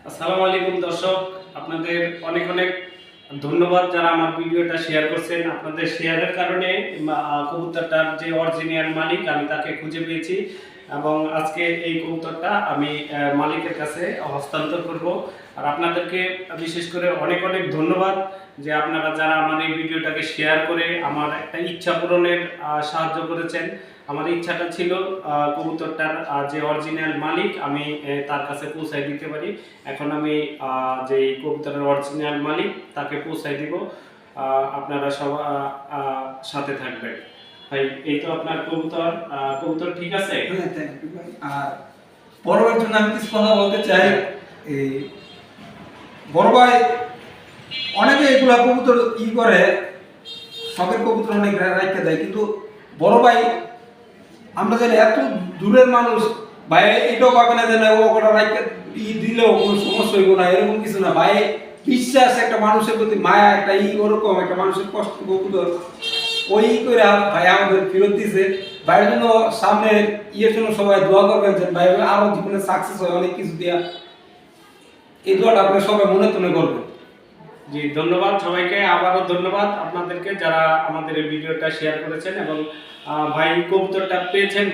আসসালামু আলাইকুম দর্শক, আপনাদের অনেক অনেক ধন্যবাদ যারা আমার ভিডিওটা শেয়ার করছেন। আপনাদের শেয়ারের কারণে কবুতরটার যে অরিজিনাল মালিক আমি তাকে খুঁজে পেয়েছি এবং আজকে এই কবুতরটা আমি মালিকের কাছে হস্তান্তর করব। আর আপনাদেরকে বিশেষ করে অনেক অনেক ধন্যবাদ যে আপনারা যারা আমার এই ভিডিওটাকে শেয়ার করে আমার একটা ইচ্ছা পূরণের সাহায্য করেছেন। আমার ইচ্ছাটা ছিল কবুতরটার যে অরিজিনাল মালিক আমি তার কাছে পৌঁছায় দিতে পারি। এখন আমি যে কবুতরের অরিজিনাল মালিক তাকে পৌঁছায় দিব। আপনারা সব সাথে থাকবেন। ভাই, এই তো আপনার কবুতর। কবুতর ঠিক আছে? হ্যাঁ, থ্যাংক ইউ ভাই। আর বড় ভাইয়ের জন্য আমি কিছু কথা বলতে চাই। এই বড় ভাই অনেকে এগুলা কবুতর করে, শখের কবুতর অনেক রাখতে দেয়, কিন্তু বড় ভাই আমরা জানি এত দূরের মানুষ, ভাই এটাও পাবে না যে না ও কটা রাখতে দিলেও কোনো সমস্যা হইব না, এরকম কিছু না। ভাই বিশ্বাস, একটা মানুষের প্রতি মায়া, একটা ওরকম একটা মানুষের কষ্ট কবুতর ওই করে ভাই আমাদের ফেরত দিছে। ভাইয়ের জন্য সামনে জন্য সবাই দোয়া করবেন যে ভাই আরো জীবনে সাকসেস হয় অনেক কিছু দিয়া। এই দোয়াটা আপনি সবাই মনে তনে করবেন। জি, ধন্যবাদ সবাইকে। আবারও ধন্যবাদ আপনাদেরকে যারা আমাদের এই ভিডিওটা শেয়ার করেছেন এবং ভাই কবুতরটা পেয়েছেন।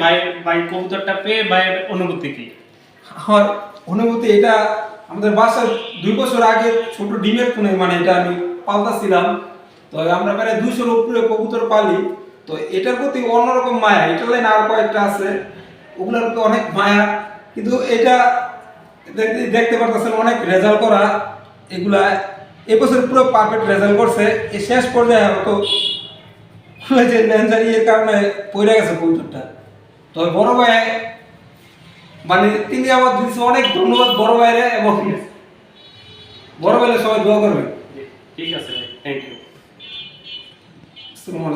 ভাই কবুতরটা পেয়ে ভাইয়ের অনুভূতি কি? আমার অনুভূতি এটা, আমাদের বাসায় 2 বছর আগে ছোট ডিমের কোণে মানে এটা আমি পালতাছিলাম। তো আমরা প্রায় 200-এর উপরে কবুতর পালি। তো এটার প্রতি অন্যরকম মায়া, এটার লাইন আর কয়েকটা আছে ওগুলোর প্রতি অনেক মায়া। কিন্তু এটা দেখতে পারতেছেন অনেক রেজাল্ট করা, এগুলা এবছর পুরো পারফেক্ট রেজাল্ট করছে। এই শেষ পর্যায়ে হয়তো যে লেন্সারি এর কারণে পড়ে গেছে কবুতরটা। তো বড় ভাই মানে তিনি আমার দিচ্ছে, অনেক ধন্যবাদ বড় ভাইরে, এবং বড় ভাইরে সবাই দোয়া করবেন। ঠিক আছে ভাই, থ্যাংক ইউ।